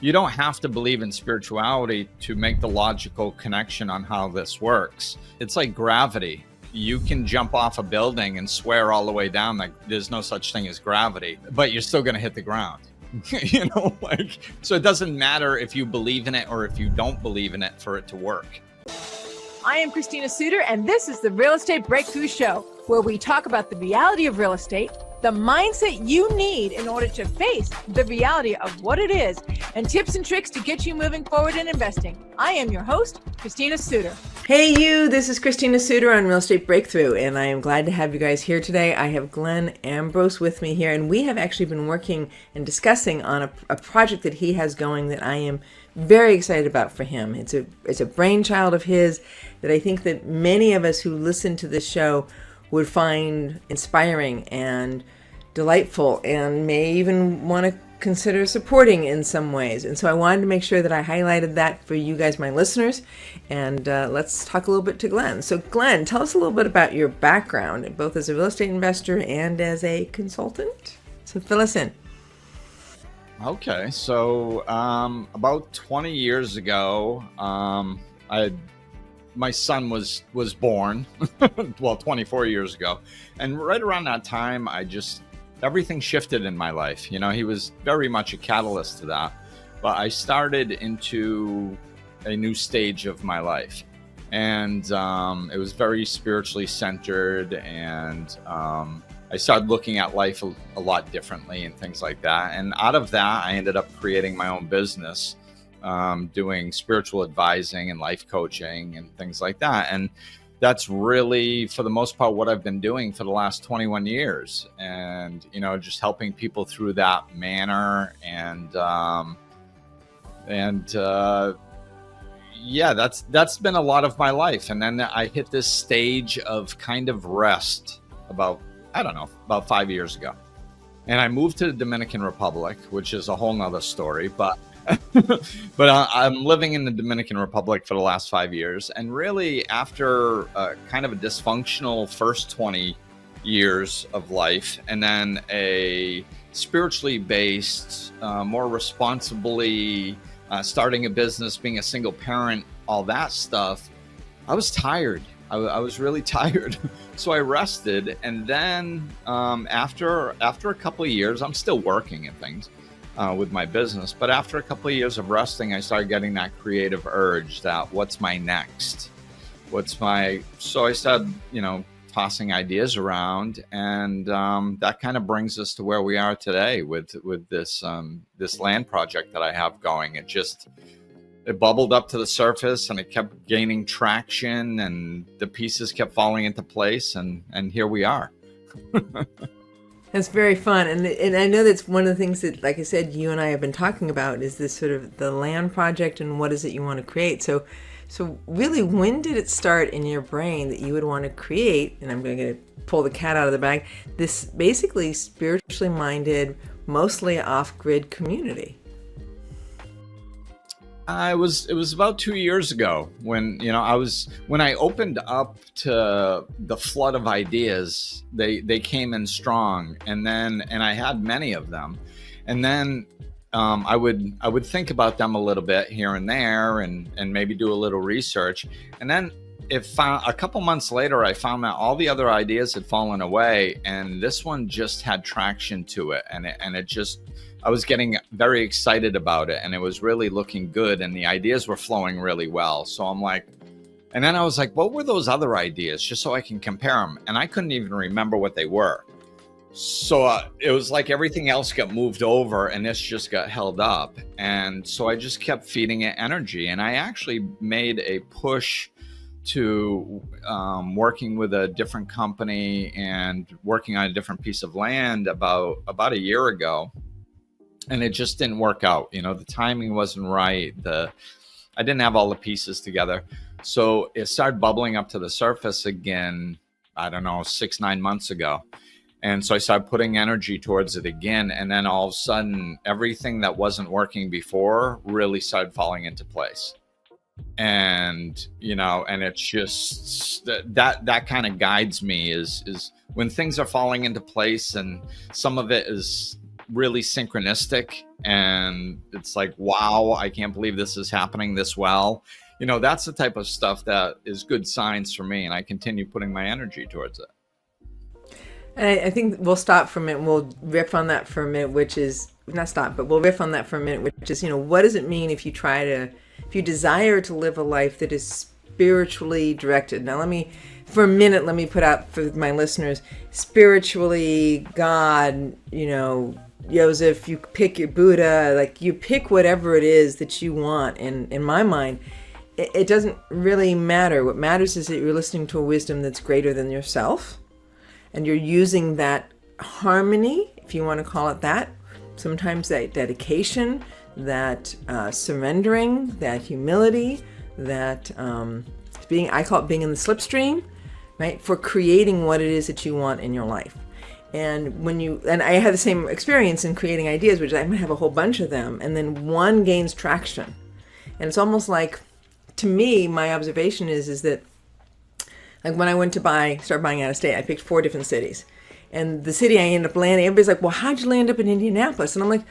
you don't have to believe in spirituality to make the logical connection on how this works. It's like gravity. You can jump off a building and swear all the way down that there's no such thing as gravity, but you're still going to hit the ground. So it doesn't matter if you believe in it or if you don't believe in it for it to work. I am Christina Suter, and this is the Real Estate Breakthrough Show, where we talk about the reality of real estate, the mindset you need in order to face the reality of what it is, and tips and tricks to get you moving forward in investing. I am your host, Christina Suter. Hey you, this is Christina Suter on Real Estate Breakthrough, and I am glad to have you guys here today. I have Glenn Ambrose with me here, and we have actually been working and discussing on a project that he has going that I am very excited about for him. It's a brainchild of his that I think that many of us who listen to this show would find inspiring and delightful and may even want to consider supporting in some ways. And so I wanted to make sure that I highlighted that for you guys, my listeners. And let's talk a little bit to Glenn. So Glenn, tell us a little bit about your background, both as a real estate investor and as a consultant. So fill us in. Okay, so about 20 years ago, my son was born, well, 24 years ago. And right around that time, everything shifted in my life. You know, he was very much a catalyst to that. But I started into a new stage of my life. And it was very spiritually centered. And I started looking at life a lot differently and things like that. And out of that, I ended up creating my own business, doing spiritual advising and life coaching and things like that. And that's really, for the most part, what I've been doing for the last 21 years. And, you know, just helping people through that manner. And yeah, that's been a lot of my life. And then I hit this stage of kind of rest about 5 years ago. And I moved to the Dominican Republic, which is a whole nother story, but I'm living in the Dominican Republic for the last 5 years. And really, after kind of a dysfunctional first 20 years of life, and then a spiritually based, more responsibly starting a business, being a single parent, all that stuff, I was tired. I was really tired. So I rested. And then after a couple of years, I'm still working and things with my business. But after a couple of years of resting, I started getting that creative urge that what's my next? So I started, tossing ideas around. And that kind of brings us to where we are today with this land project that I have going. It bubbled up to the surface and it kept gaining traction and the pieces kept falling into place and here we are. That's very fun. And I know that's one of the things that, like I said, you and I have been talking about is this sort of the land project and what is it you want to create. So really, when did it start in your brain that you would want to create, and I'm going to pull the cat out of the bag, this basically spiritually minded, mostly off-grid community? It was about 2 years ago when I opened up to the flood of ideas. They came in strong, and I had many of them, and then I would think about them a little bit here and there, and maybe do a little research, and then a couple months later, I found that all the other ideas had fallen away, and this one just had traction to it, and I was getting very excited about it, and it was really looking good, and the ideas were flowing really well. So I'm like, and then I was like, what were those other ideas? Just so I can compare them. And I couldn't even remember what they were. So it was like everything else got moved over and this just got held up. And so I just kept feeding it energy. And I actually made a push to working with a different company and working on a different piece of land about a year ago. And it just didn't work out. The timing wasn't right. I didn't have all the pieces together. So it started bubbling up to the surface again, 6-9 months ago. And so I started putting energy towards it again. And then all of a sudden, everything that wasn't working before really started falling into place. And, and it's just that kind of guides me is when things are falling into place, and some of it is really synchronistic, and it's like, wow, I can't believe this is happening this well. That's the type of stuff that is good signs for me, and I continue putting my energy towards it. And I think we'll stop for a minute. We'll riff on that for a minute, which is not stop, but we'll riff on that for a minute, which is, what does it mean if you desire to live a life that is spiritually directed? Now, let me put out for my listeners, spiritually, God, Joseph, you pick your Buddha, like you pick whatever it is that you want. And in my mind, it doesn't really matter. What matters is that you're listening to a wisdom that's greater than yourself. And you're using that harmony, if you want to call it that, sometimes that dedication, that surrendering, that humility, that I call it being in the slipstream, right? For creating what it is that you want in your life. And I had the same experience in creating ideas, which I might have a whole bunch of them, and then one gains traction. And it's almost like, to me, my observation is that, like when I went to start buying out of state, I picked 4 different cities. And the city I ended up landing, everybody's like, well, how'd you land up in Indianapolis? And I'm like,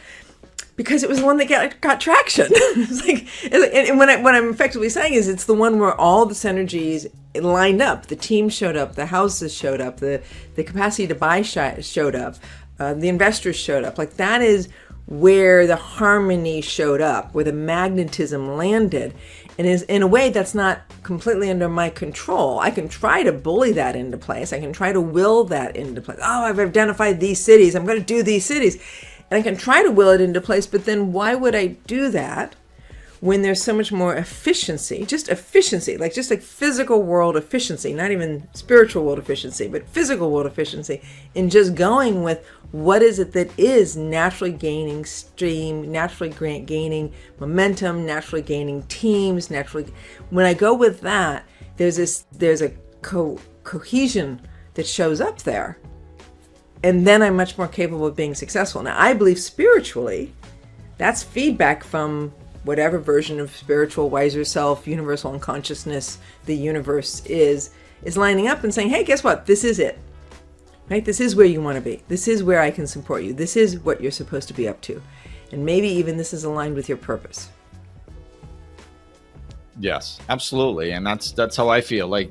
because it was the one that got traction. It's like, and what I'm effectively saying is it's the one where all the synergies lined up. The team showed up, the houses showed up, the capacity to buy showed up, the investors showed up. Like that is where the harmony showed up, where the magnetism landed. And is in a way that's not completely under my control. I can try to bully that into place. I can try to will that into place. Oh, I've identified these cities. I'm going to do these cities. And I can try to will it into place, but then why would I do that when there's so much more efficiency, just like physical world efficiency, not even spiritual world efficiency, but physical world efficiency, in just going with what is it that is naturally gaining steam, naturally gaining momentum, naturally gaining teams, when I go with that, there's a cohesion that shows up there. And then I'm much more capable of being successful. Now, I believe spiritually, that's feedback from whatever version of spiritual, wiser self, universal unconsciousness the universe is lining up and saying, hey, guess what? This is it. Right? This is where you want to be. This is where I can support you. This is what you're supposed to be up to. And maybe even this is aligned with your purpose. Yes, absolutely. And that's how I feel. Like,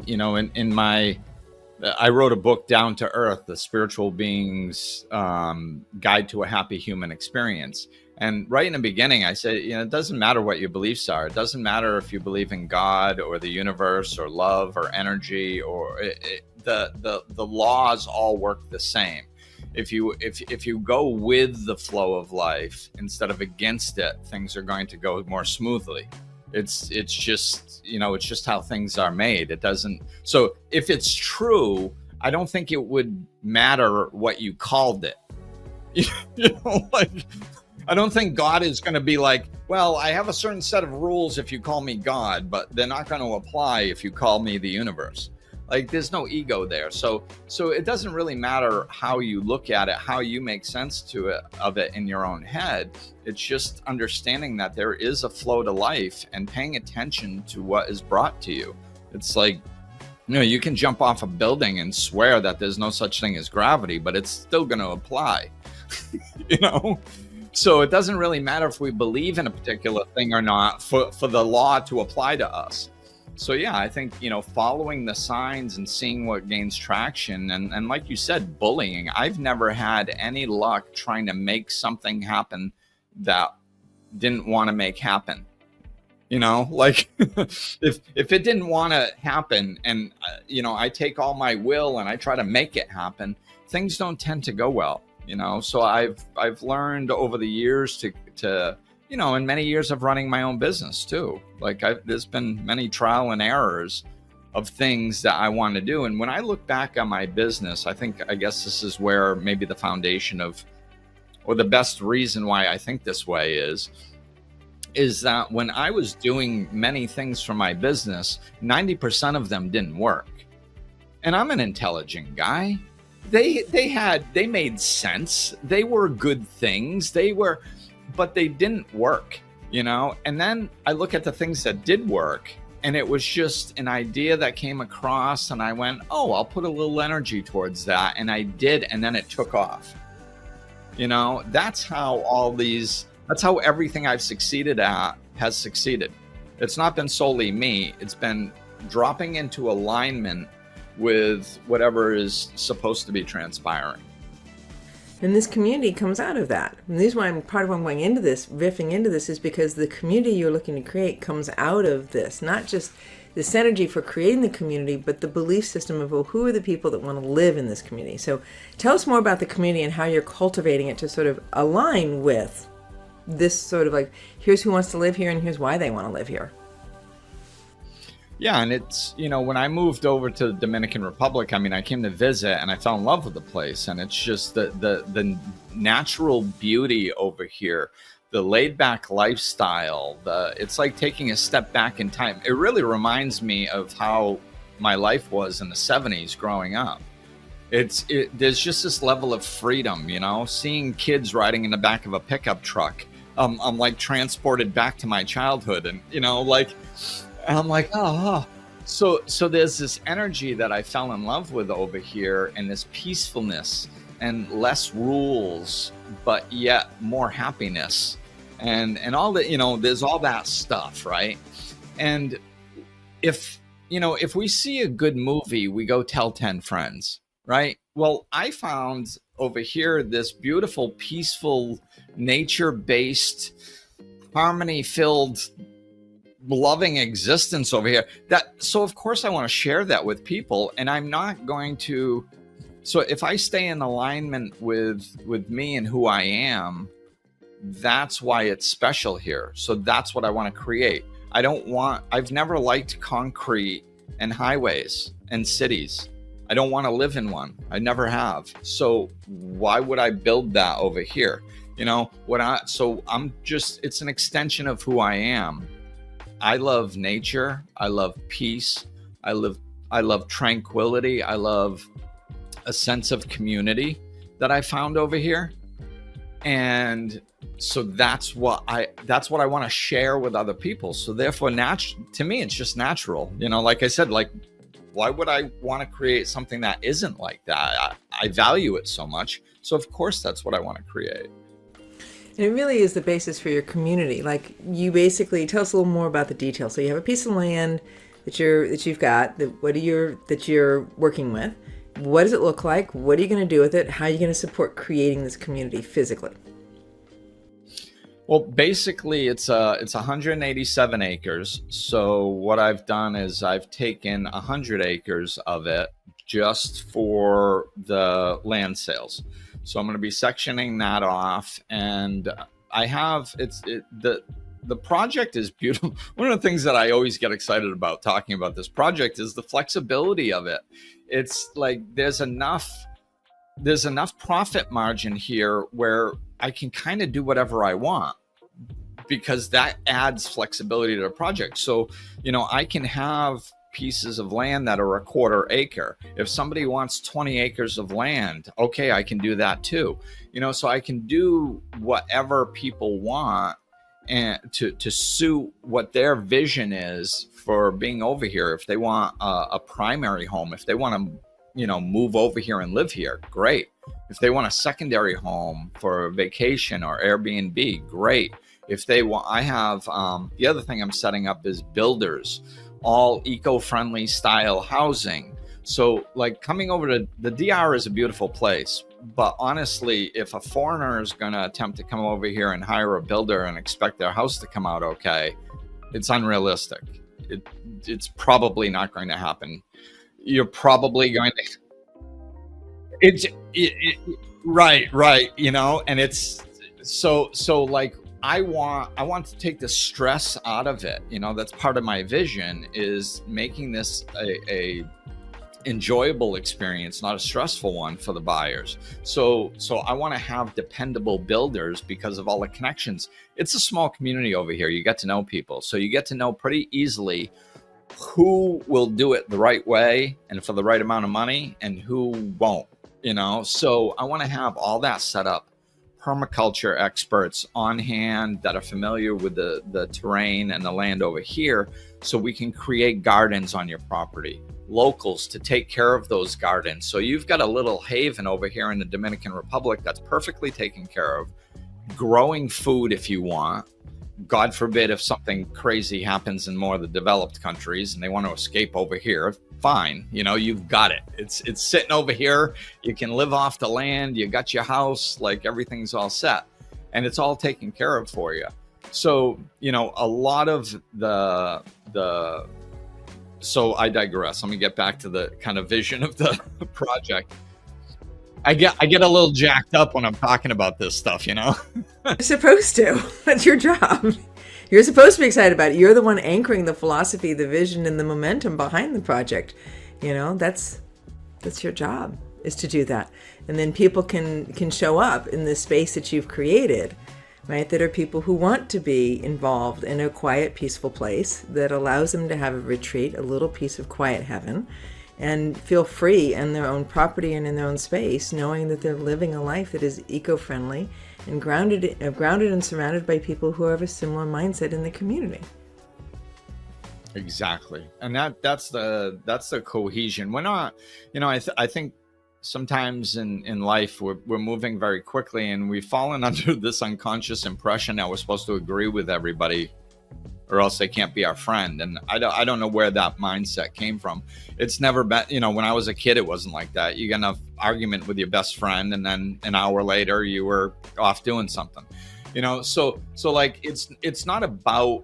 I wrote a book, Down to Earth, The Spiritual Being's Guide to a Happy Human Experience. And right in the beginning, I said, it doesn't matter what your beliefs are. It doesn't matter if you believe in God or the universe or love or energy or the laws all work the same. If you go with the flow of life instead of against it, things are going to go more smoothly. It's just how things are made. It doesn't. So if it's true, I don't think it would matter what you called it. I don't think God is going to be like, well, I have a certain set of rules if you call me God, but they're not going to apply if you call me the universe. Like there's no ego there. So it doesn't really matter how you look at it, how you make sense of it in your own head. It's just understanding that there is a flow to life and paying attention to what is brought to you. It's like, you can jump off a building and swear that there's no such thing as gravity, but it's still going to apply, So it doesn't really matter if we believe in a particular thing or not for the law to apply to us. So yeah, I think, following the signs and seeing what gains traction and like you said, bullying. I've never had any luck trying to make something happen that didn't want to make happen. Like if it didn't want to happen and, I take all my will and I try to make it happen, things don't tend to go well. So I've learned over the years to and many years of running my own business too. Like there's been many trial and errors of things that I want to do. And when I look back on my business, I guess this is where maybe the foundation or the best reason why I think this way is that when I was doing many things for my business, 90% of them didn't work. And I'm an intelligent guy. They made sense. They were good things. But they didn't work, And then I look at the things that did work and it was just an idea that came across and I went, oh, I'll put a little energy towards that. And I did. And then it took off. That's how that's how everything I've succeeded at has succeeded. It's not been solely me. It's been dropping into alignment with whatever is supposed to be transpiring. And this community comes out of that. And this is why part of why I'm going into this, riffing into this, is because the community you're looking to create comes out of this. Not just the synergy for creating the community, but the belief system of, well, who are the people that want to live in this community? So tell us more about the community and how you're cultivating it to sort of align with this sort of like, here's who wants to live here and here's why they want to live here. Yeah, and it's, when I moved over to the Dominican Republic, I came to visit and I fell in love with the place. And it's just the natural beauty over here, the laid back lifestyle, it's like taking a step back in time. It really reminds me of how my life was in the 70s growing up. There's just this level of freedom, seeing kids riding in the back of a pickup truck. I'm like transported back to my childhood, and I'm like, oh. So there's this energy that I fell in love with over here, and this peacefulness and less rules, but yet more happiness, and all that. There's all that stuff, right? And if we see a good movie, we go tell 10 friends, right? Well, I found over here this beautiful, peaceful, nature-based, harmony-filled, loving existence over here. So of course I want to share that with people, and I'm not going to. So if I stay in alignment with me and who I am, that's why it's special here. So that's what I want to create. I've never liked concrete and highways and cities. I don't want to live in one. I never have. So why would I build that over here? It's an extension of who I am. I love nature. I love peace. I love tranquility. I love a sense of community that I found over here. And so that's what I want to share with other people. So therefore, to me, it's just natural. Like I said, why would I want to create something that isn't like that? I value it so much. So of course, that's what I want to create. And it really is the basis for your community. Like, you basically tell us a little more about the details. So you have a piece of land that you've got. That you're working with. What does it look like? What are you going to do with it? How are you going to support creating this community physically? Well, basically, it's 187 acres. So what I've done is I've taken 100 acres of it just for the land sales. So I'm going to be sectioning that off, and I have the project is beautiful. One of the things that I always get excited about talking about this project is the flexibility of it. It's like there's enough profit margin here where I can kind of do whatever I want, because that adds flexibility to the project. So, I can have pieces of land that are a quarter acre. If somebody wants 20 acres of land, okay, I can do that too. So I can do whatever people want, and to suit what their vision is for being over here. If they want a primary home, if they want to, move over here and live here, great. If they want a secondary home for vacation or Airbnb, great. If they want, I have, the other thing I'm setting up is builders, all eco-friendly style housing. So like coming over to the DR is a beautiful place, but honestly, if a foreigner is going to attempt to come over here and hire a builder and expect their house to come out okay, it's unrealistic. It's probably not going to happen. You're probably going to, right. And it's so like, I want to take the stress out of it. That's part of my vision, is making this a enjoyable experience, not a stressful one for the buyers. So I want to have dependable builders because of all the connections. It's a small community over here. You get to know people. So you get to know pretty easily who will do it the right way and for the right amount of money and who won't, So I want to have all that set up permaculture experts on hand that are familiar with the terrain and the land over here, so we can create gardens on your property, locals to take care of those gardens. So you've got a little haven over here in the Dominican Republic that's perfectly taken care of, growing food if you want. God forbid if something crazy happens in more of the developed countries and they want to escape over here, fine. You've got it. It's sitting over here. You can live off the land. You got your house, like everything's all set, and it's all taken care of for you. So, a lot of so I digress. Let me get back to the kind of vision of the project. I get a little jacked up when I'm talking about this stuff, You're supposed to. That's your job. You're supposed to be excited about it. You're the one anchoring the philosophy, the vision, and the momentum behind the project. That's your job, is to do that. And then people can show up in the space that you've created, right? That are people who want to be involved in a quiet, peaceful place that allows them to have a retreat, a little piece of quiet heaven, and feel free in their own property and in their own space, knowing that they're living a life that is eco-friendly and grounded and surrounded by people who have a similar mindset in the community. Exactly. And that's the cohesion. We're not, I think sometimes in life we're moving very quickly, and we've fallen under this unconscious impression that we're supposed to agree with everybody, or else they can't be our friend. And I don't know where that mindset came from. It's never been, when I was a kid, it wasn't like that. You get an argument with your best friend, and then an hour later you were off doing something, so like, it's not about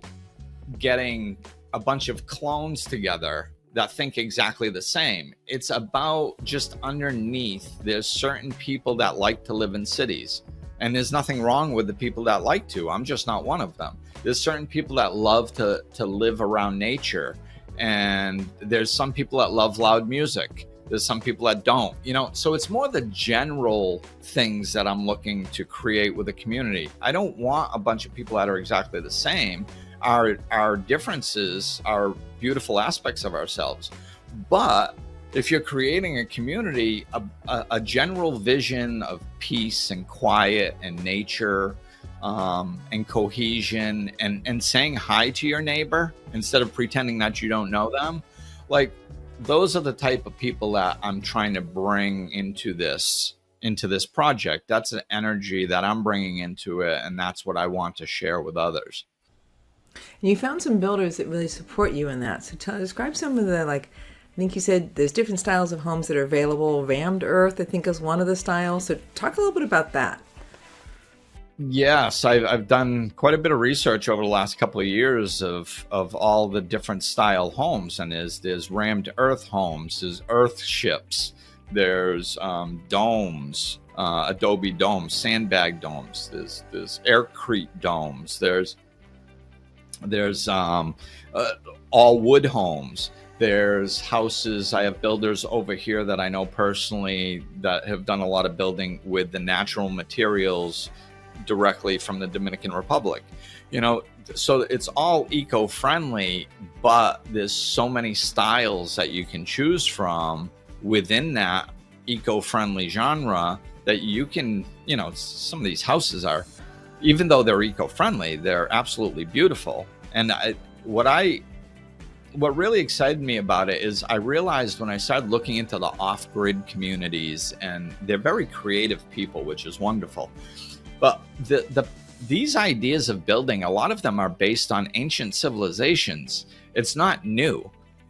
getting a bunch of clones together that think exactly the same. It's about just underneath, there's certain people that like to live in cities, and there's nothing wrong with the people that like to. I'm just not one of them. There's certain people that love to live around nature, and there's some people that love loud music. There's some people that don't, so it's more the general things that I'm looking to create with a community. I don't want a bunch of people that are exactly the same. Our differences are beautiful aspects of ourselves. But if you're creating a community, a general vision of peace and quiet and nature, and cohesion, and saying hi to your neighbor instead of pretending that you don't know them, like, those are the type of people that I'm trying to bring into this project. That's an energy that I'm bringing into it, and that's what I want to share with others. And you found some builders that really support you in that. So describe some of the, I think you said there's different styles of homes that are available. Rammed earth, I think, is one of the styles. So talk a little bit about that. Yes, I've done quite a bit of research over the last couple of years of all the different style homes, and there's rammed earth homes, there's earth ships, there's domes, adobe domes, sandbag domes, there's aircrete domes, there's all wood homes. There's houses. I have builders over here that I know personally that have done a lot of building with the natural materials directly from the Dominican Republic. So it's all eco-friendly, but there's so many styles that you can choose from within that eco-friendly genre that you can, some of these houses are, even though they're eco-friendly, they're absolutely beautiful. And what really excited me about it is I realized when I started looking into the off-grid communities, and they're very creative people, which is wonderful. But these ideas of building, a lot of them are based on ancient civilizations. It's not new.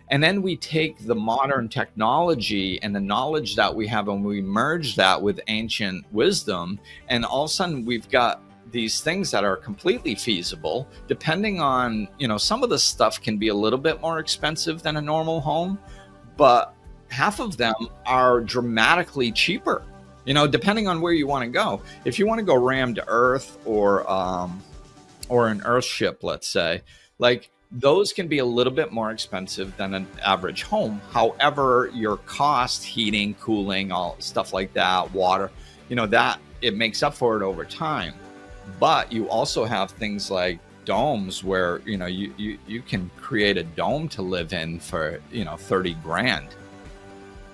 And then we take the modern technology and the knowledge that we have, and we merge that with ancient wisdom, and all of a sudden we've got these things that are completely feasible. Depending on, some of the stuff can be a little bit more expensive than a normal home, but half of them are dramatically cheaper, depending on where you want to go. If you want to go rammed earth or an earth ship, let's say, like, those can be a little bit more expensive than an average home. However, your cost, heating, cooling, all stuff like that, water, that it makes up for it over time. But you also have things like domes where, you can create a dome to live in for, $30,000.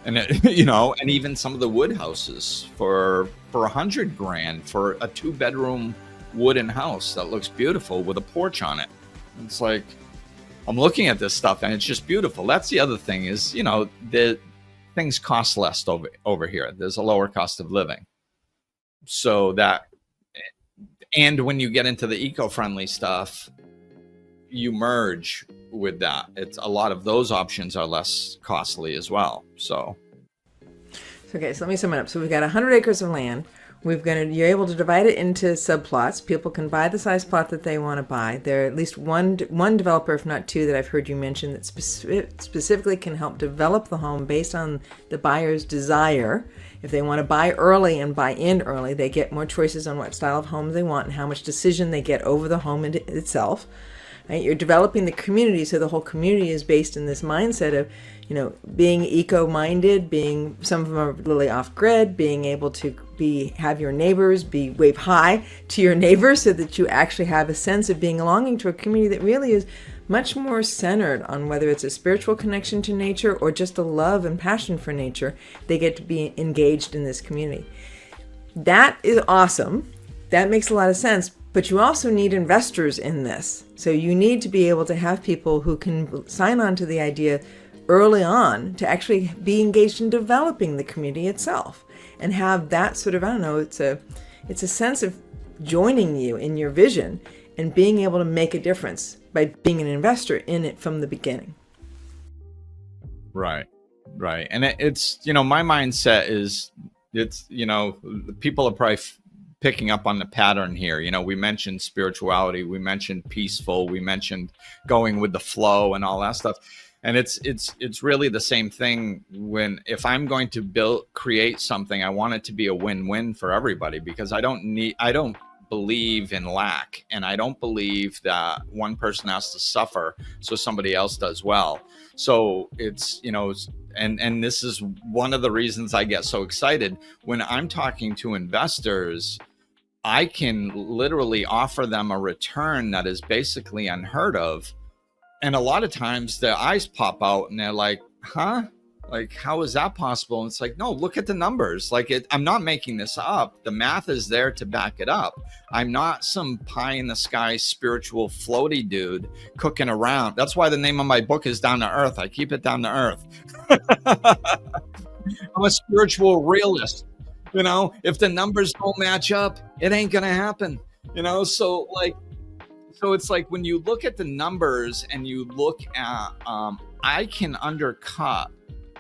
And and even some of the wood houses for $100,000 for a 2-bedroom wooden house that looks beautiful with a porch on it. It's like, I'm looking at this stuff and it's just beautiful. That's the other thing is, the things cost less over here. There's a lower cost of living. So and when you get into the eco-friendly stuff, you merge with that. It's a lot of those options are less costly as well. So okay, so let me sum it up. So we've got 100 acres of land. You're able to divide it into subplots. People can buy the size plot that they want to buy. There are at least one developer, if not two, that I've heard you mention that specifically can help develop the home based on the buyer's desire. If they want to buy early and buy in early, they get more choices on what style of home they want and how much decision they get over the home itself. Right? You're developing the community, so the whole community is based in this mindset of, being eco-minded, being, some of them are really off-grid, being able to have your neighbors wave hi to your neighbors so that you actually have a sense of belonging to a community that really is much more centered on whether it's a spiritual connection to nature or just a love and passion for nature. They get to be engaged in this community. That is awesome. That makes a lot of sense. But you also need investors in this. So you need to be able to have people who can sign on to the idea early on to actually be engaged in developing the community itself and have that sort of, it's a sense of joining you in your vision and being able to make a difference by being an investor in it from the beginning. Right. And it's, my mindset is, it's, people are probably picking up on the pattern here. We mentioned spirituality, we mentioned peaceful, we mentioned going with the flow and all that stuff. And it's really the same thing if I'm going to create something, I want it to be a win-win for everybody, because I don't believe in lack, and I don't believe that one person has to suffer so somebody else does well. So it's, and this is one of the reasons I get so excited when I'm talking to investors. I can literally offer them a return that is basically unheard of. And a lot of times their eyes pop out and they're like, huh? Like, how is that possible? And it's like, no, look at the numbers. I'm not making this up. The math is there to back it up. I'm not some pie in the sky spiritual floaty dude cooking around. That's why the name of my book is Down to Earth. I keep it down to earth. I'm a spiritual realist. If the numbers don't match up, it ain't going to happen. So it's like when you look at the numbers and you look at, I can undercut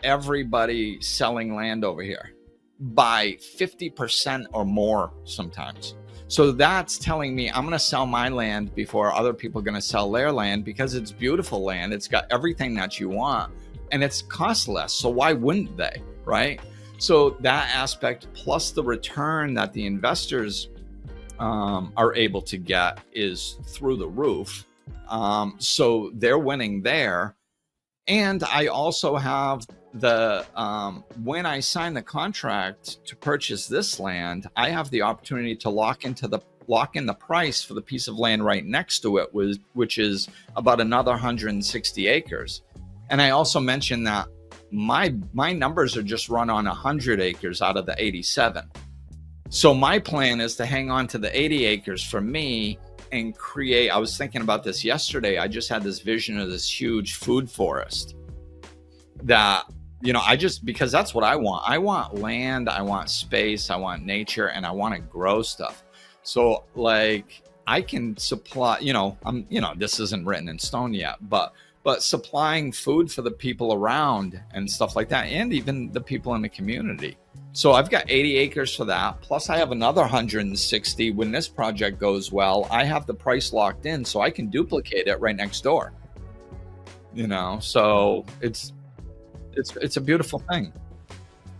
everybody selling land over here by 50% or more sometimes. So that's telling me I'm going to sell my land before other people are going to sell their land, because it's beautiful land. It's got everything that you want and it's cost less. So why wouldn't they? Right. So that aspect plus the return that the investors are able to get is through the roof. So they're winning there. And I also have when I sign the contract to purchase this land, I have the opportunity to lock in the price for the piece of land right next to it, which is about another 160 acres. And I also mentioned that my numbers are just run on 100 acres out of the 87. So my plan is to hang on to the 80 acres for me and create, I was thinking about this yesterday. I just had this vision of this huge food forest that, because that's what I want. I want land, I want space, I want nature, and I want to grow stuff. So I can supply, this isn't written in stone yet, but supplying food for the people around and stuff like that, and even the people in the community. So I've got 80 acres for that. Plus I have another 160. When this project goes well, I have the price locked in so I can duplicate it right next door. So it's a beautiful thing.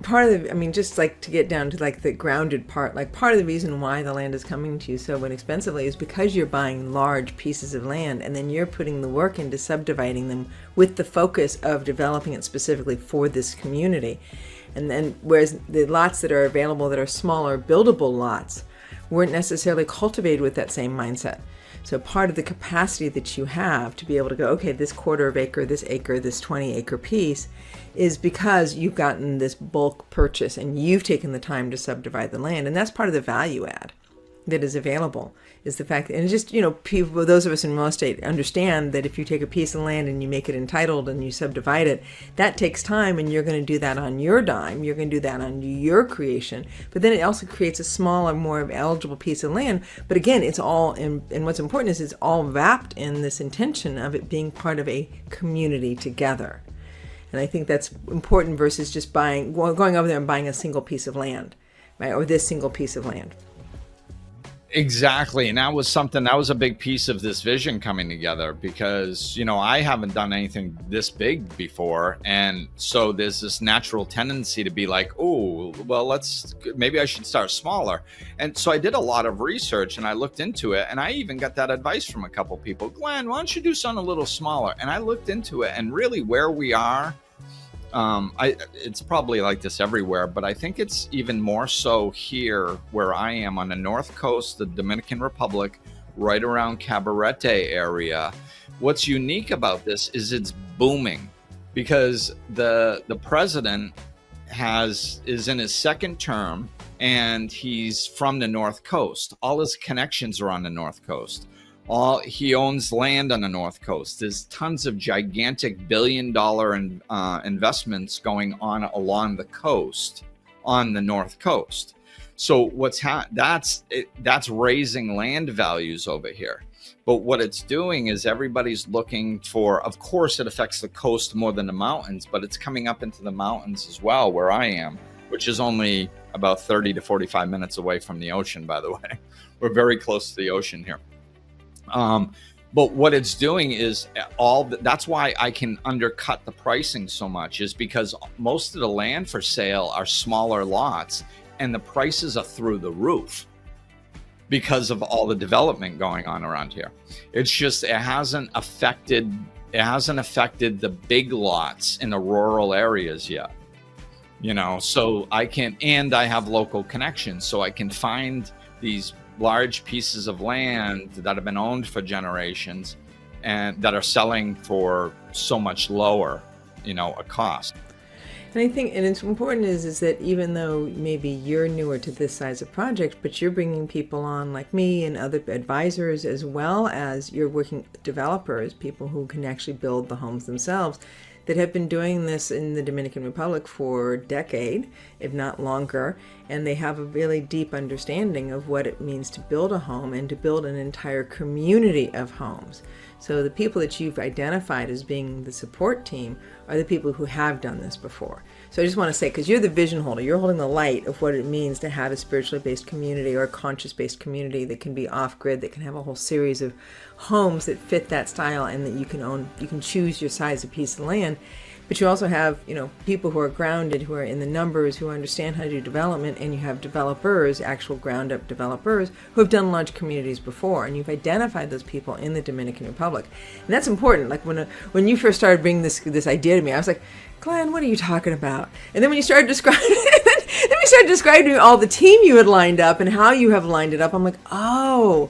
Part of just to get down to the grounded part, part of the reason why the land is coming to you so inexpensively is because you're buying large pieces of land and then you're putting the work into subdividing them with the focus of developing it specifically for this community. And then whereas the lots that are available that are smaller buildable lots weren't necessarily cultivated with that same mindset. So part of the capacity that you have to be able to go, okay, this quarter of acre, this 20 acre piece is because you've gotten this bulk purchase and you've taken the time to subdivide the land. And that's part of the value add that is available, is the fact that, and just, people, those of us in real estate understand that if you take a piece of land and you make it entitled and you subdivide it, that takes time, and you're going to do that on your dime. You're going to do that on your creation. But then it also creates a smaller, more eligible piece of land. But again, it's all, and what's important is it's all wrapped in this intention of it being part of a community together. And I think that's important versus just going over there and buying a single piece of land, right? Or this single piece of land. Exactly. And that was a big piece of this vision coming together, because, I haven't done anything this big before. And so there's this natural tendency to be like, oh, well, maybe I should start smaller. And so I did a lot of research and I looked into it, and I even got that advice from a couple people. Glenn, why don't you do something a little smaller? And I looked into it, and really where we are, it's probably like this everywhere, but I think it's even more so here where I am on the north coast, the Dominican Republic, right around Cabarete area. What's unique about this is it's booming, because the president is in his second term, and he's from the north coast. All his connections are on the north coast. He owns land on the north coast. There's tons of gigantic billion-dollar investments going on along the coast, on the north coast. So that's raising land values over here. But what it's doing is everybody's looking for, of course, it affects the coast more than the mountains, but it's coming up into the mountains as well, where I am, which is only about 30 to 45 minutes away from the ocean, by the way. We're very close to the ocean here. But what it's doing is that's why I can undercut the pricing so much, is because most of the land for sale are smaller lots, and the prices are through the roof because of all the development going on around here. It's just, it hasn't affected the big lots in the rural areas yet, so I have local connections, so I can find these large pieces of land that have been owned for generations and that are selling for so much lower, a cost. And I think, and it's important is that even though maybe you're newer to this size of project, but you're bringing people on like me and other advisors, as well as you're working with developers, people who can actually build the homes themselves, that have been doing this in the Dominican Republic for a decade, if not longer, and they have a really deep understanding of what it means to build a home and to build an entire community of homes. So the people that you've identified as being the support team are the people who have done this before. So I just want to say, because you're the vision holder, you're holding the light of what it means to have a spiritually based community or a conscious based community that can be off-grid, that can have a whole series of homes that fit that style, and that you can own, you can choose your size of piece of land. But you also have, people who are grounded, who are in the numbers, who understand how to do development, and you have developers, actual ground-up developers, who have done large communities before, and you've identified those people in the Dominican Republic. And that's important. Like when you first started bringing this idea to me, I was like, Glenn, what are you talking about? And then when you started describing then we started describing all the team you had lined up and how you have lined it up, I'm like, oh,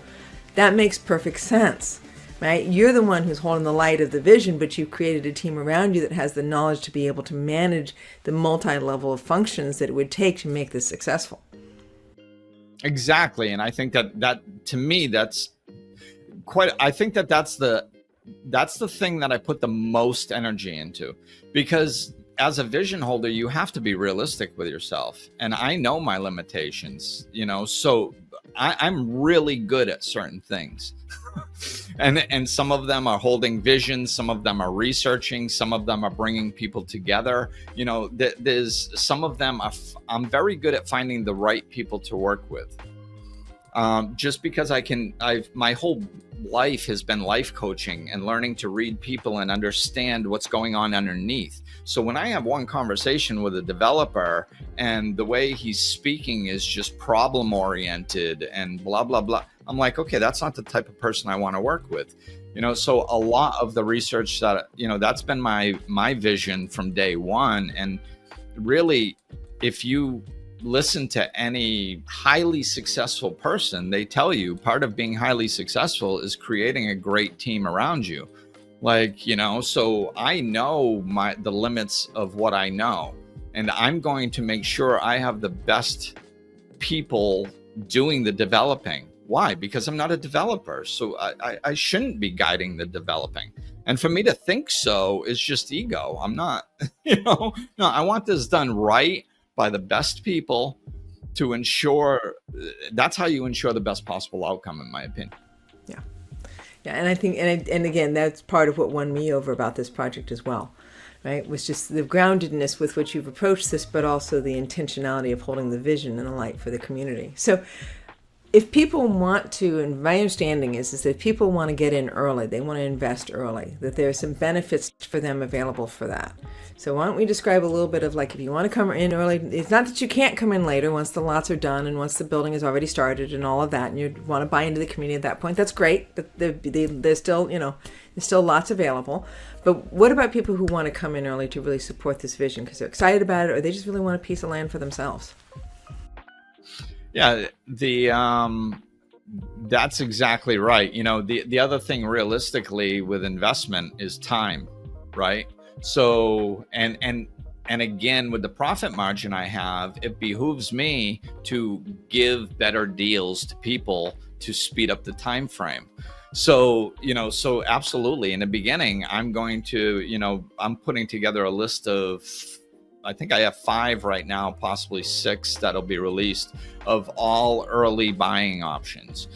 that makes perfect sense. Right? You're the one who's holding the light of the vision, but you've created a team around you that has the knowledge to be able to manage the multi-level of functions that it would take to make this successful. Exactly. And I think that to me, that's the thing that I put the most energy into, because as a vision holder, you have to be realistic with yourself. And I know my limitations, so I'm really good at certain things. and some of them are holding vision, some of them are researching, some of them are bringing people together. There's some of them I'm very good at finding the right people to work with. Just because my whole life has been life coaching and learning to read people and understand what's going on underneath. So when I have one conversation with a developer and the way he's speaking is just problem oriented and blah, blah, blah, I'm like, okay, that's not the type of person I want to work with. So a lot of the research that, that's been my vision from day one. And really, if you listen to any highly successful person, they tell you part of being highly successful is creating a great team around you. Like, so I know the limits of what I know, and I'm going to make sure I have the best people doing the developing. Why? Because I'm not a developer. So I shouldn't be guiding the developing. And for me to think so is just ego. I'm not, no, I want this done right by the best people to ensure. That's how you ensure the best possible outcome, in my opinion. Yeah. Yeah. And I think, and again, that's part of what won me over about this project as well, right? Was just the groundedness with which you've approached this, but also the intentionality of holding the vision and the light for the community. So if people want to, and my understanding is that people want to get in early, they want to invest early, that there are some benefits for them available for that. So why don't we describe a little bit of, like, if you want to come in early, it's not that you can't come in later once the lots are done and once the building is already started and all of that, and you want to buy into the community at that point, that's great, but there's still, there's still lots available. But what about people who want to come in early to really support this vision because they're excited about it, or they just really want a piece of land for themselves? Yeah, that's exactly right. The other thing realistically with investment is time, right? So, and again, with the profit margin I have, it behooves me to give better deals to people to speed up the time frame. So, so absolutely. In the beginning, I'm going to, I'm putting together a list of, I think I have 5 right now, possibly 6 that'll be released, of all early buying options.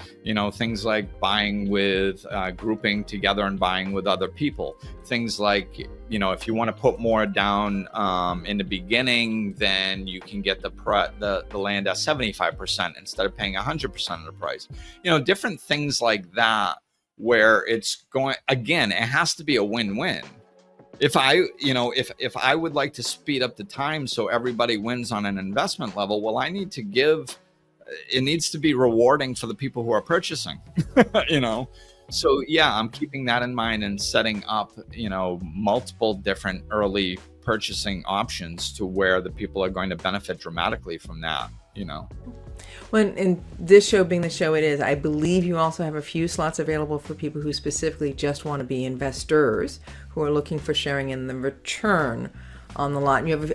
Things like buying with, grouping together and buying with other people. Things like, if you want to put more down in the beginning, then you can get the land at 75% instead of paying 100% of the price. Different things like that, where it's going, again, it has to be a win-win. If I would like to speed up the time so everybody wins on an investment level, well, it needs to be rewarding for the people who are purchasing, So yeah, I'm keeping that in mind and setting up, multiple different early purchasing options to where the people are going to benefit dramatically from that, Well, and this show being the show it is, I believe you also have a few slots available for people who specifically just want to be investors who are looking for sharing in the return on the lot. And you have,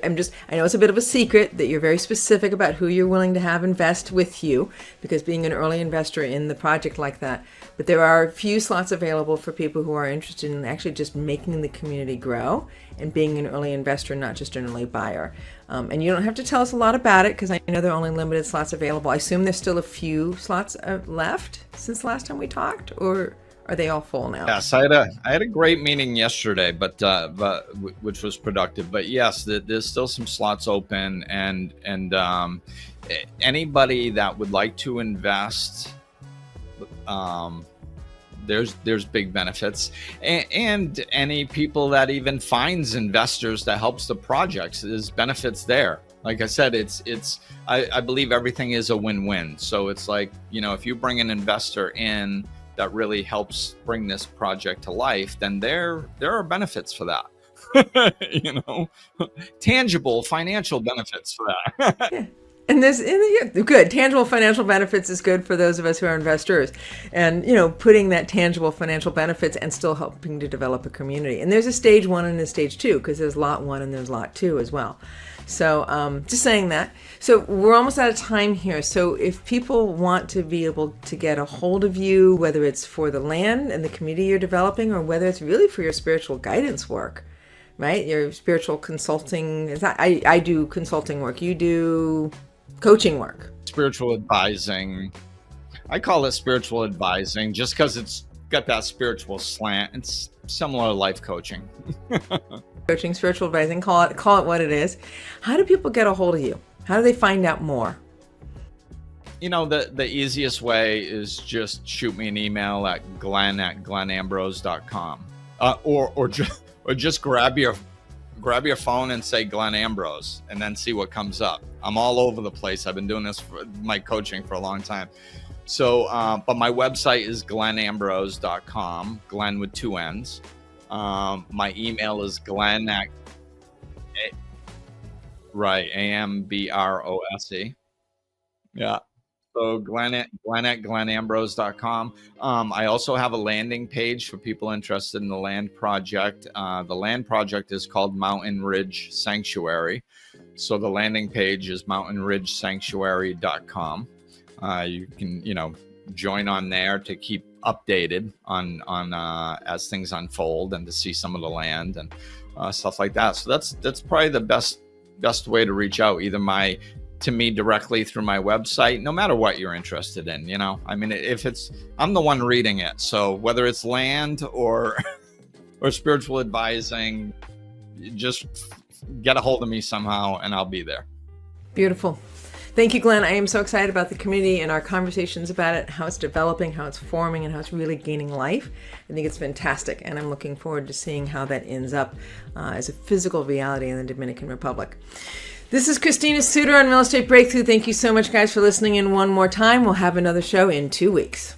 I know it's a bit of a secret that you're very specific about who you're willing to have invest with you, because being an early investor in the project like that, but there are a few slots available for people who are interested in actually just making the community grow and being an early investor, not just an early buyer. And you don't have to tell us a lot about it, because I know there are only limited slots available. I assume there's still a few slots left since last time we talked, or are they all full now? Yes, I had a great meeting yesterday, but which was productive. But yes, there's still some slots open, and anybody that would like to invest, there's big benefits, and any people that even finds investors that helps the projects, there's benefits there. Like I said, I believe everything is a win-win. So it's like, if you bring an investor in that really helps bring this project to life, then there are benefits for that. Tangible financial benefits for that. Yeah. And good. Tangible financial benefits is good for those of us who are investors, and, putting that tangible financial benefits and still helping to develop a community. And there's a stage 1 and a stage 2, because there's lot 1 and there's lot 2 as well. So just saying that. So we're almost out of time here. So if people want to be able to get a hold of you, whether it's for the land and the community you're developing, or whether it's really for your spiritual guidance work, right? Your spiritual consulting. I do consulting work. You do coaching work. Spiritual advising. I call it spiritual advising just because it's got that spiritual slant. It's similar to life coaching. Coaching, spiritual advising, call it what it is. How do people get a hold of you? How do they find out more? The easiest way is just shoot me an email at glenn@glennambrose.com. Or just grab your phone and say Glenn Ambrose, and then see what comes up. I'm all over the place. I've been doing this for my coaching for a long time. So, but my website is glennambrose.com, Glenn with 2 N's. My email is Glenn Right. AMBROSE. Yeah. So Glenn at glennambrose.com. I also have a landing page for people interested in the land project. The land project is called Mountain Ridge Sanctuary. So the landing page is mountainridgesanctuary.com. You can, join on there to keep updated on as things unfold and to see some of the land and stuff like that. So that's probably the best way to reach out, either to me directly through my website, no matter what you're interested in. I mean, I'm the one reading it, so whether it's land or spiritual advising, just get a hold of me somehow and I'll be there. Beautiful. Thank you, Glenn. I am so excited about the community and our conversations about it, how it's developing, how it's forming, and how it's really gaining life. I think it's fantastic, and I'm looking forward to seeing how that ends up as a physical reality in the Dominican Republic. This is Christina Suter on Real Estate Breakthrough. Thank you so much, guys, for listening in one more time. We'll have another show in 2 weeks.